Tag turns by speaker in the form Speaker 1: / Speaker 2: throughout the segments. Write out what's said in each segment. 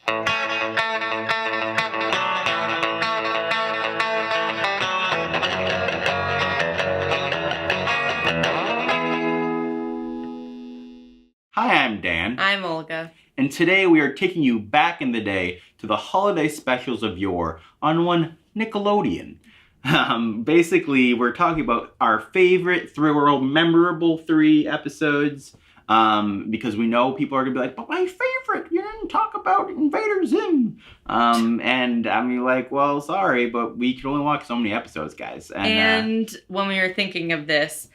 Speaker 1: Hi, I'm Dan.
Speaker 2: I'm Olga.
Speaker 1: And today we are taking you back in the day to the holiday specials of yore on one Nickelodeon. Basically, we're talking about our favorite memorable 3 episodes. Because we know people are going to be like, but my favorite, you didn't talk about Invader Zim. And I'm like, well, sorry, but we can only watch so many episodes, guys.
Speaker 2: And when we were thinking of this,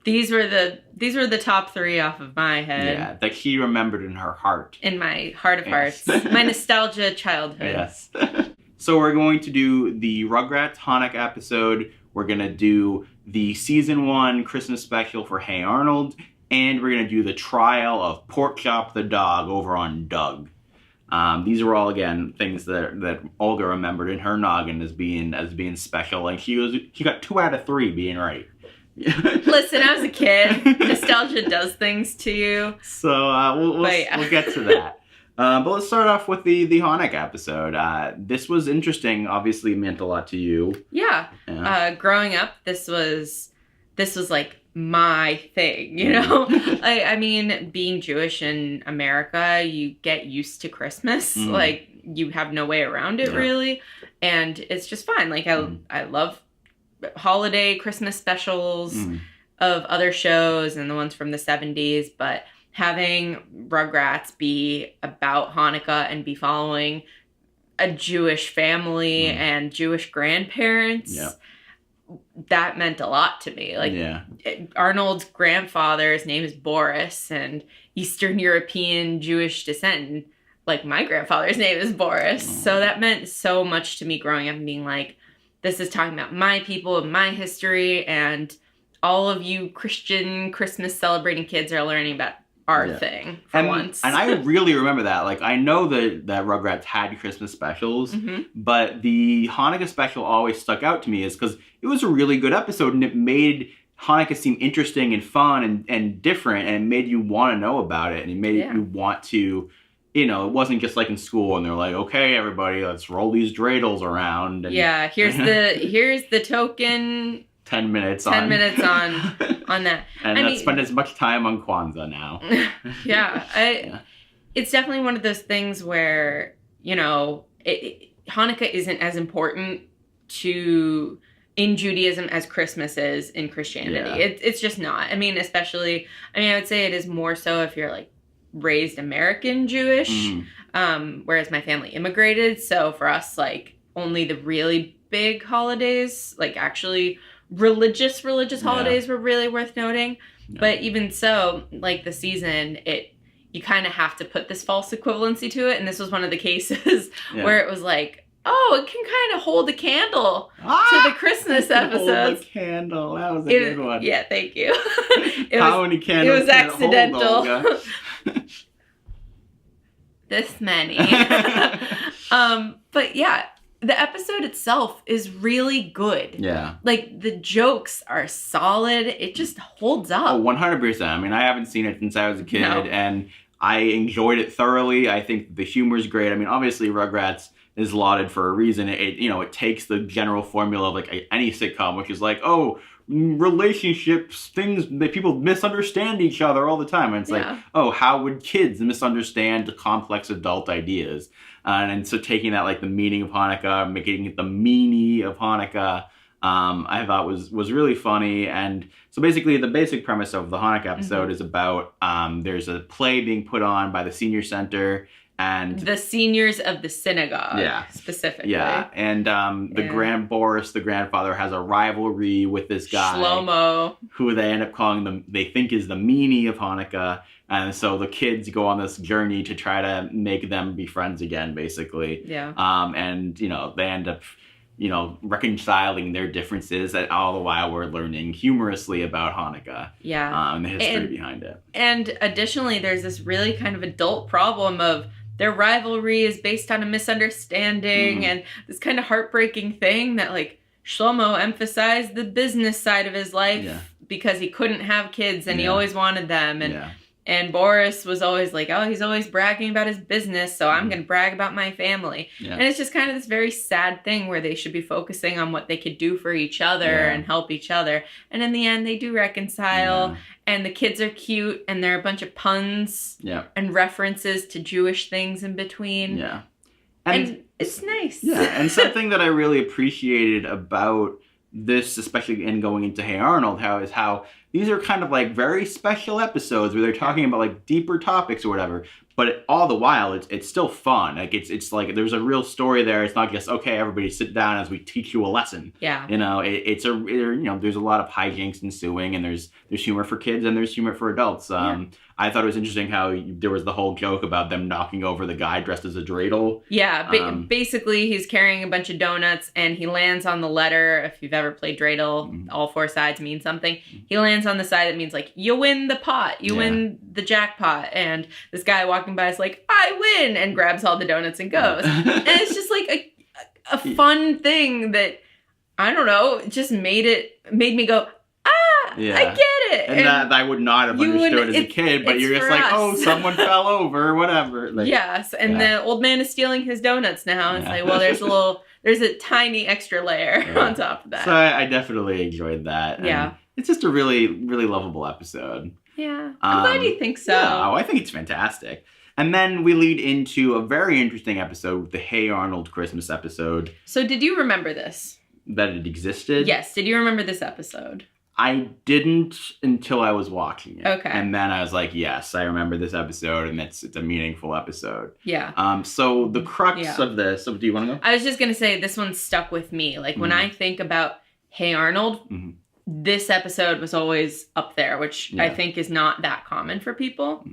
Speaker 2: these were the top 3 off of my head.
Speaker 1: Yeah, that she remembered in her heart.
Speaker 2: In my heart of hearts. My nostalgia childhood.
Speaker 1: Yes. So we're going to do the Rugrats Hanukkah episode. We're going to do the season 1 Christmas special for Hey Arnold. And we're going to do the trial of Porkchop the dog over on Doug. These are all, again, things that Olga remembered in her noggin as being special. Like she got 2 out of 3 being right.
Speaker 2: Listen, I was a kid. Nostalgia does things to you.
Speaker 1: So we'll get to that. But let's start off with the Hanukkah episode. This was interesting. Obviously, meant a lot to you.
Speaker 2: Yeah. Growing up, this was like my thing, you know? I mean, being Jewish in America, you get used to Christmas. Like, you have no way around it, really. And it's just fine. Like, I love holiday Christmas specials of other shows and the ones from the 70s, but having Rugrats be about Hanukkah and be following a Jewish family and Jewish grandparents, that meant a lot to me. Like, Arnold's grandfather's name is Boris, and Eastern European Jewish descent. Like, my grandfather's name is Boris. So that meant so much to me growing up and being like, this is talking about my people and my history, and all of you Christian Christmas celebrating kids are learning about our thing for once.
Speaker 1: And I really remember that. Like, I know that Rugrats had Christmas specials, but the Hanukkah special always stuck out to me is because it was a really good episode, and it made Hanukkah seem interesting and fun and different, and it made you want to know about it, and it made you want to, you know, it wasn't just like in school and they're like, okay, everybody, let's roll these dreidels around. And,
Speaker 2: here's the token
Speaker 1: 10 minutes
Speaker 2: on that.
Speaker 1: And let's spend as much time on Kwanzaa now.
Speaker 2: It's definitely one of those things where, you know, Hanukkah isn't as important in Judaism as Christmas is in Christianity. It's just not. I mean, I would say it is more so if you're like raised American Jewish, whereas my family immigrated. So for us, like, only the really big holidays, like actually religious holidays were really worth noting. But even so, like, the season, you kind of have to put this false equivalency to it. And this was one of the cases where it was like, oh, it can kind of hold a candle to the Christmas episodes.
Speaker 1: Hold a candle. That was a good one.
Speaker 2: Yeah, thank you.
Speaker 1: How many candles?
Speaker 2: It was accidental.
Speaker 1: Hold, Olga?
Speaker 2: This many. But yeah, the episode itself is really good. Yeah. Like, the jokes are solid. It just holds up.
Speaker 1: Oh, 100%. I mean, I haven't seen it since I was a kid, and I enjoyed it thoroughly. I think the humor is great. I mean, obviously, Rugrats is lauded for a reason. It takes the general formula of like any sitcom, which is like, oh, relationships, things that people misunderstand each other all the time. And it's like, oh, how would kids misunderstand complex adult ideas? And so taking that, like, the meaning of Hanukkah, making it the meanie of Hanukkah, I thought was really funny. And so basically the basic premise of the Hanukkah episode is about there's a play being put on by the senior center. And
Speaker 2: the seniors of the synagogue, specifically.
Speaker 1: Yeah, and Boris, the grandfather, has a rivalry with this guy,
Speaker 2: Shlomo,
Speaker 1: who they end up calling they think is the meanie of Hanukkah. And so the kids go on this journey to try to make them be friends again, basically. Yeah. And, you know, they end up, you know, reconciling their differences, and all the while we're learning humorously about Hanukkah. Yeah. And the history behind it.
Speaker 2: And additionally, there's this really kind of adult problem of their rivalry is based on a misunderstanding and this kind of heartbreaking thing that, like, Shlomo emphasized the business side of his life because he couldn't have kids and he always wanted them. And Boris was always like, oh, he's always bragging about his business, so I'm going to brag about my family. Yeah. And it's just kind of this very sad thing where they should be focusing on what they could do for each other and help each other. And in the end, they do reconcile, and the kids are cute, and there are a bunch of puns and references to Jewish things in between.
Speaker 1: Yeah.
Speaker 2: And it's nice.
Speaker 1: Yeah, and something that I really appreciated about this, especially in going into Hey Arnold, how these are kind of like very special episodes where they're talking about like deeper topics or whatever, but all the while it's still fun. Like it's like there's a real story there. It's not just, okay, everybody sit down as we teach you a lesson.
Speaker 2: Yeah.
Speaker 1: You know, there's a lot of hijinks ensuing, and there's humor for kids and there's humor for adults. I thought it was interesting how there was the whole joke about them knocking over the guy dressed as a dreidel.
Speaker 2: Yeah, basically he's carrying a bunch of donuts and he lands on the letter. If you've ever played dreidel, all four sides mean something. He lands on the side that means like, you win the pot, you win the jackpot. And this guy walking by is like, I win, and grabs all the donuts and goes. And it's just like a fun thing that, I don't know, just made me go, I get it.
Speaker 1: And that I would not have understood as a kid, but you're just like, oh, someone fell over, whatever. Like,
Speaker 2: yes, and the old man is stealing his donuts now. It's like, well, there's a tiny extra layer on top of that.
Speaker 1: So I definitely enjoyed that.
Speaker 2: Yeah.
Speaker 1: It's just a really, really lovable episode.
Speaker 2: Yeah. I'm glad you think so.
Speaker 1: Yeah, I think it's fantastic. And then we lead into a very interesting episode, the Hey Arnold Christmas episode.
Speaker 2: So did you remember this?
Speaker 1: That it existed?
Speaker 2: Yes. Did you remember this episode?
Speaker 1: I didn't until I was watching it.
Speaker 2: Okay.
Speaker 1: And then I was like, yes, I remember this episode, and it's a meaningful episode.
Speaker 2: Yeah.
Speaker 1: So the crux of this, do you want to go?
Speaker 2: I was just going to say, this one stuck with me. Like, when I think about Hey Arnold, this episode was always up there, which I think is not that common for people.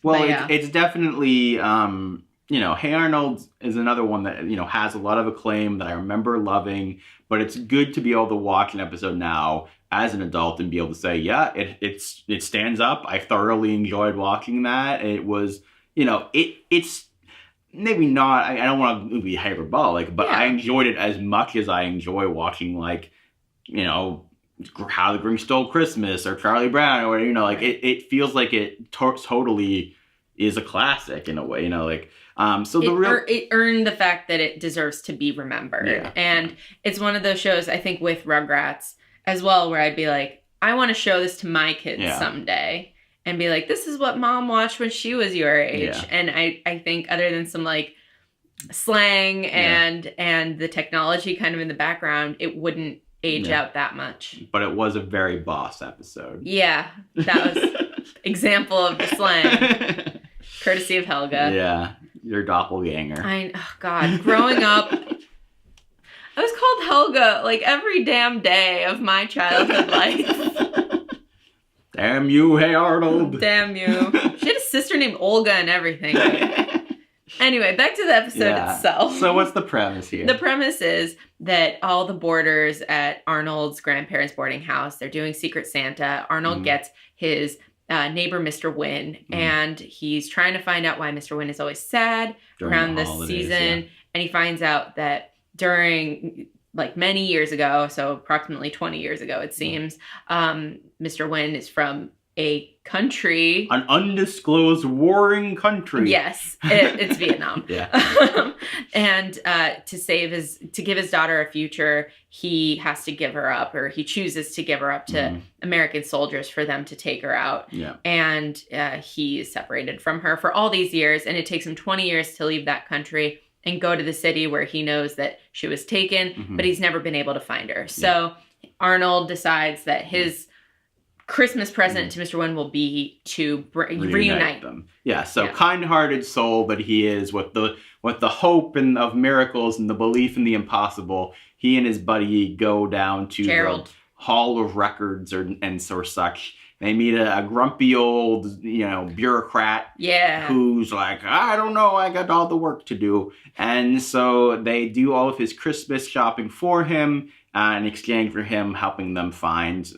Speaker 1: Well, it's definitely, Hey Arnold is another one that, has a lot of acclaim that I remember loving, but it's good to be able to watch an episode now as an adult and be able to say, yeah, it stands up. I thoroughly enjoyed watching that. It was, it's maybe not, I don't want to be hyperbolic, but I enjoyed it as much as I enjoy watching, like, How the Grinch Stole Christmas or Charlie Brown or whatever, it feels like it totally is a classic in a way, it
Speaker 2: earned the fact that it deserves to be remembered. Yeah. And it's one of those shows, I think, with Rugrats as well, where I'd be like, I want to show this to my kids someday and be like, this is what mom watched when she was your age. Yeah. And I think other than some like slang and the technology kind of in the background, it wouldn't age out that much.
Speaker 1: But it was a very boss episode.
Speaker 2: Yeah, that was example of the slang. Courtesy of Helga.
Speaker 1: Yeah, your doppelganger.
Speaker 2: Oh God, growing up, I was called Helga like every damn day of my childhood life.
Speaker 1: Damn you, Hey Arnold.
Speaker 2: Damn you. She had a sister named Olga and everything. Anyway, back to the episode itself.
Speaker 1: So what's the premise here?
Speaker 2: The premise is that all the boarders at Arnold's grandparents' boarding house, they're doing Secret Santa. Arnold gets his neighbor, Mr. Wynn, and he's trying to find out why Mr. Wynn is always sad around this season. And he finds out that during, like, many years ago, so approximately 20 years ago, it seems, Mr. Wynn is from a country.
Speaker 1: An undisclosed warring country.
Speaker 2: Yes, it's Vietnam. And to give his daughter a future, he has to give her up, or he chooses to give her up to American soldiers for them to take her out.
Speaker 1: Yeah.
Speaker 2: And he is separated from her for all these years, and it takes him 20 years to leave that country and go to the city where he knows that she was taken, but he's never been able to find her. So Arnold decides that his Christmas present to Mr. Wynn will be to reunite
Speaker 1: them. Yeah, so kind-hearted soul that he is, with the hope of miracles and the belief in the impossible, he and his buddy go down to the Hall of Records and such. They meet a grumpy old, bureaucrat who's like, I don't know, I got all the work to do. And so they do all of his Christmas shopping for him in exchange for him helping them find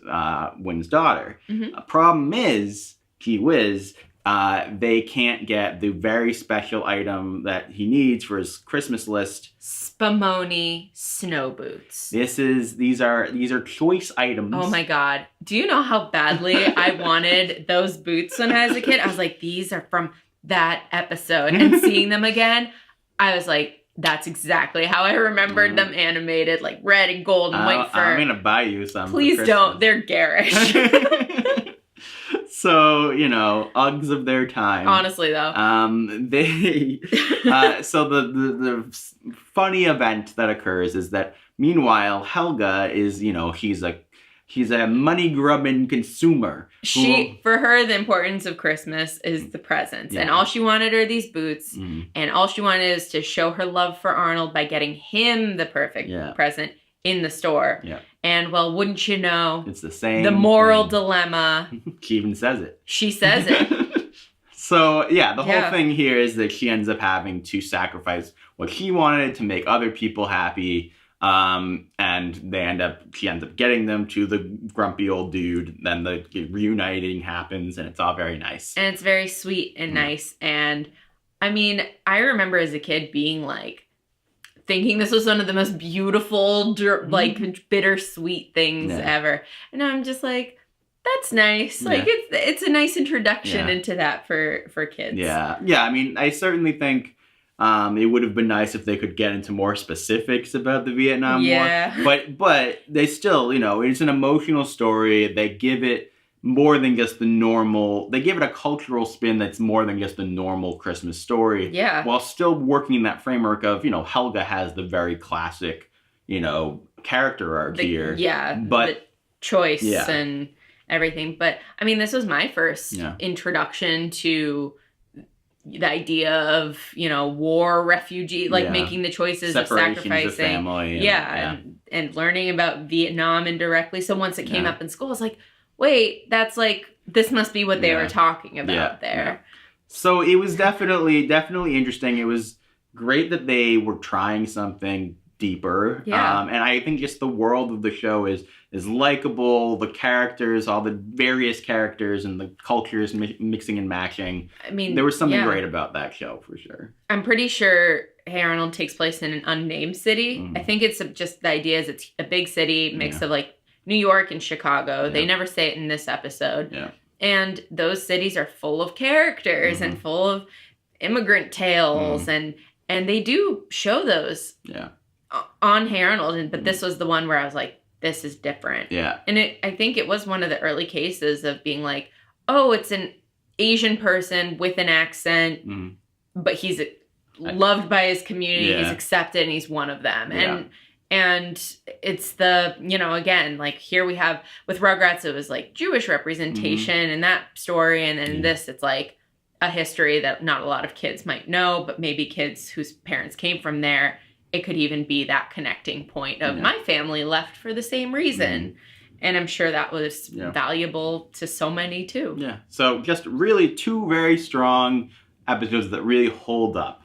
Speaker 1: Wynn's daughter. A problem is, gee whiz, they can't get the very special item that he needs for his Christmas list.
Speaker 2: Spumoni snow boots.
Speaker 1: These are choice items.
Speaker 2: Oh my God. Do you know how badly I wanted those boots when I was a kid? I was like, these are from that episode. And seeing them again, I was like, that's exactly how I remembered them animated, like red and gold and white fur.
Speaker 1: I'm going to buy you some.
Speaker 2: Please don't. They're garish.
Speaker 1: So, Uggs of their time.
Speaker 2: Honestly, though.
Speaker 1: So the funny event that occurs is that meanwhile, Helga is, he's a money-grubbing consumer.
Speaker 2: For her, the importance of Christmas is the presents. Yeah. And all she wanted are these boots. Mm. And all she wanted is to show her love for Arnold by getting him the perfect present in the store. Yeah. And, well, wouldn't you know?
Speaker 1: It's the same.
Speaker 2: The moral dilemma.
Speaker 1: She even says it.
Speaker 2: She says it.
Speaker 1: So, the whole thing here is that she ends up having to sacrifice what she wanted to make other people happy. And she ends up getting them to the grumpy old dude. Then the reuniting happens, and it's all very nice.
Speaker 2: And it's very sweet and nice. And, I mean, I remember as a kid being like, thinking this was one of the most beautiful, like, bittersweet things ever. And I'm just like, that's nice. Like, it's a nice introduction into that for kids.
Speaker 1: Yeah. Yeah, I mean, I certainly think it would have been nice if they could get into more specifics about the Vietnam War. But they still, it's an emotional story. They give it more than just the normal, they give it a cultural spin that's more than just a normal Christmas story. Yeah. While still working in that framework of, Helga has the very classic, character arc here.
Speaker 2: Yeah. But the choice and everything. But I mean, this was my first introduction to the idea of, war, refugee, like making the choices of sacrificing.
Speaker 1: Of family.
Speaker 2: And learning about Vietnam indirectly. So once it came up in school, I was like, wait, that's like, this must be what they were talking about there. Yeah.
Speaker 1: So it was definitely interesting. It was great that they were trying something deeper. Yeah. And I think just the world of the show is likable. The characters, all the various characters and the cultures mixing and matching. I mean, there was something great about that show for sure.
Speaker 2: I'm pretty sure Hey Arnold takes place in an unnamed city. Mm. I think it's just the idea is it's a big city mix of like New York and Chicago. They never say it in this episode. Yeah. And those cities are full of characters and full of immigrant tales and they do show those on Hey Arnold. But this was the one where I was like, this is different. Yeah. And I think it was one of the early cases of being like, oh, it's an Asian person with an accent, but he's loved by his community. He's accepted and he's one of them. And it's the, again, like here we have, with Rugrats, it was like Jewish representation in that story. And then in this, it's like a history that not a lot of kids might know, but maybe kids whose parents came from there, it could even be that connecting point of my family left for the same reason. And I'm sure that was valuable to so many too.
Speaker 1: Yeah. So just really two very strong episodes that really hold up.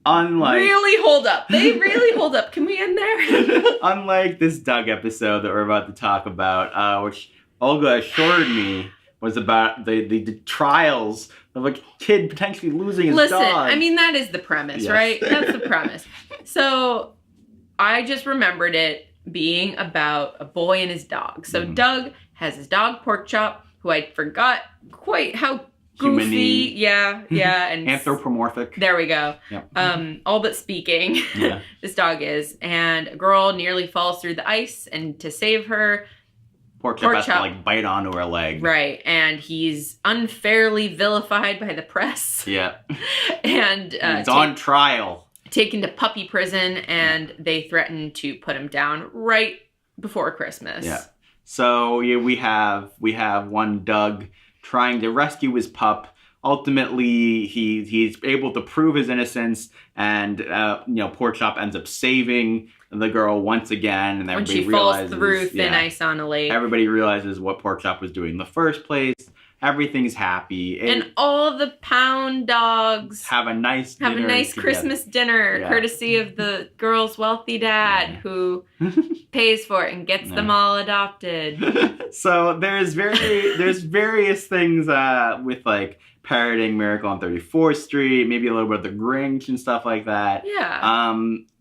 Speaker 2: Really hold up. They really hold up. Can we end there?
Speaker 1: Unlike this Doug episode that we're about to talk about, which Olga assured me was about the trials of a kid potentially losing his dog.
Speaker 2: Listen, I mean, that is the premise, right? That's the premise. So I just remembered it being about a boy and his dog. So Doug has his dog Pork Chop, who I forgot quite how goofy, and
Speaker 1: anthropomorphic.
Speaker 2: There we go. Yep. All but speaking, this dog is, and a girl nearly falls through the ice, and to save her,
Speaker 1: Pork Chop has to like bite onto her leg.
Speaker 2: Right, and he's unfairly vilified by the press. Yeah, and
Speaker 1: he's on trial,
Speaker 2: taken to puppy prison, and they threaten to put him down right before Christmas. Yeah.
Speaker 1: So we have one Doug trying to rescue his pup. Ultimately, he's able to prove his innocence, and Pork Chop ends up saving the girl once again, and everybody realizes
Speaker 2: falls through thin ice on a lake.
Speaker 1: Everybody realizes what Pork Chop was doing in the first place. Everything's happy,
Speaker 2: and all the pound dogs
Speaker 1: have a nice
Speaker 2: Christmas dinner, courtesy of the girl's wealthy dad who pays for it and gets them all adopted.
Speaker 1: So there's various things with like parroting Miracle on 34th Street, maybe a little bit of The Grinch and stuff like that.
Speaker 2: Yeah.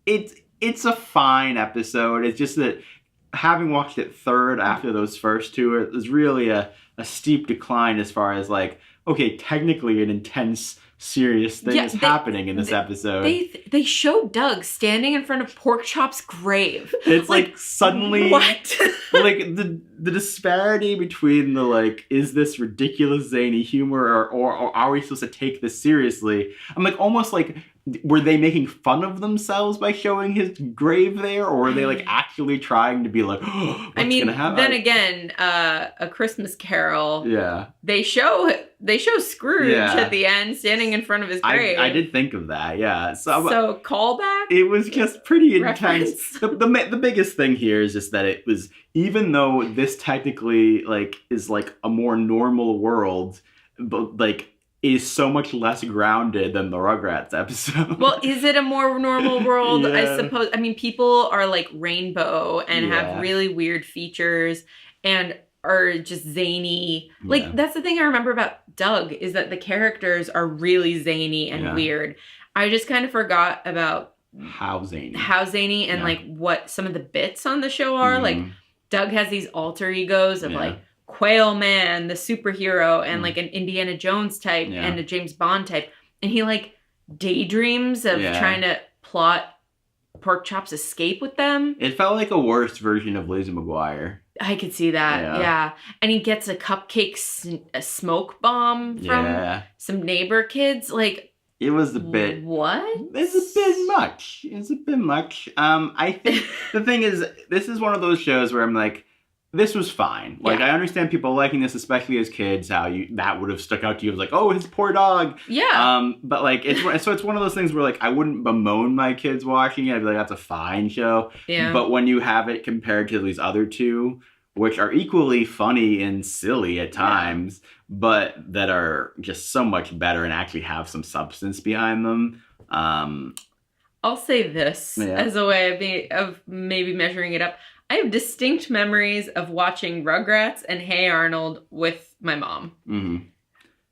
Speaker 1: It's a fine episode. It's just that having watched it third after those first two, it was really a steep decline as far as like, okay, technically an intense, serious thing is happening in this episode.
Speaker 2: They show Doug standing in front of Porkchop's grave.
Speaker 1: It's like suddenly,
Speaker 2: what?
Speaker 1: like the disparity between the like, is this ridiculous zany humor or are we supposed to take this seriously? I'm like almost like, were they making fun of themselves by showing his grave there, or were they like actually trying to be like, oh, what's gonna happen?
Speaker 2: Then again, A Christmas Carol.
Speaker 1: Yeah.
Speaker 2: They show Scrooge at the end standing in front of his grave.
Speaker 1: I did think of that. Yeah.
Speaker 2: So callback.
Speaker 1: It was just pretty intense.
Speaker 2: Reference.
Speaker 1: The biggest thing here is just that it was, even though this technically like is like a more normal world, but like is so much less grounded than the Rugrats episode.
Speaker 2: Well, is it a more normal world?
Speaker 1: Yeah.
Speaker 2: I suppose. I mean, people are like rainbow and have really weird features and are just zany. Like, that's the thing I remember about Doug, is that the characters are really zany and weird. I just kind of forgot about
Speaker 1: how zany
Speaker 2: and like what some of the bits on the show are. Like, Doug has these alter egos of like Quail Man, the superhero, and like an Indiana Jones type and a James Bond type. And he like daydreams of trying to plot Porkchop's escape with them.
Speaker 1: It felt like a worse version of Lizzie McGuire.
Speaker 2: I could see that, yeah. And he gets a cupcake a smoke bomb from some neighbor kids. Like,
Speaker 1: it was a bit...
Speaker 2: What?
Speaker 1: It's a bit much. I think the thing is, this is one of those shows where I'm like, this was fine. Like, I understand people liking this, especially as kids, how that would have stuck out to you. It was like, oh, his poor dog.
Speaker 2: Yeah.
Speaker 1: But like, it's one of those things where like, I wouldn't bemoan my kids watching it. I'd be like, that's a fine show.
Speaker 2: Yeah.
Speaker 1: But when you have it compared to these other two, which are equally funny and silly at times, but that are just so much better and actually have some substance behind them.
Speaker 2: I'll say this as a way of maybe measuring it up. I have distinct memories of watching Rugrats and Hey Arnold with my mom. Mm-hmm.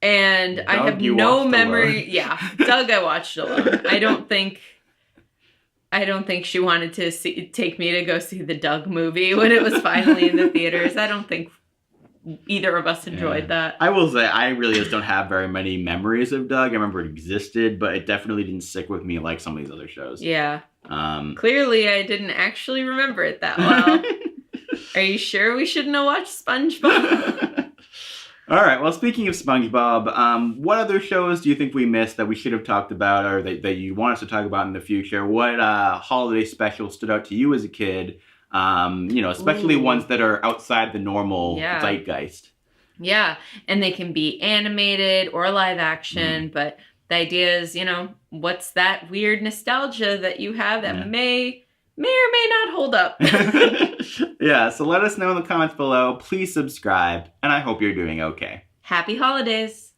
Speaker 2: And Doug, I have no memory. Alone. Yeah, Doug I watched alone. I don't think she wanted to take me to go see the Doug movie when it was finally in the theaters. I don't think either of us enjoyed that.
Speaker 1: I will say, I really just don't have very many memories of Doug. I remember it existed, but it definitely didn't stick with me like some of these other shows.
Speaker 2: Yeah. Clearly, I didn't actually remember it that well. Are you sure we shouldn't have watched SpongeBob?
Speaker 1: All right. Well, speaking of SpongeBob, what other shows do you think we missed that we should have talked about, or that you want us to talk about in the future? What holiday specials stood out to you as a kid? Especially ones that are outside the normal zeitgeist. Yeah,
Speaker 2: and they can be animated or live action, but the idea is, what's that weird nostalgia that you have that may or may not hold up.
Speaker 1: Yeah, so let us know in the comments below. Please subscribe, and I hope you're doing okay.
Speaker 2: Happy holidays.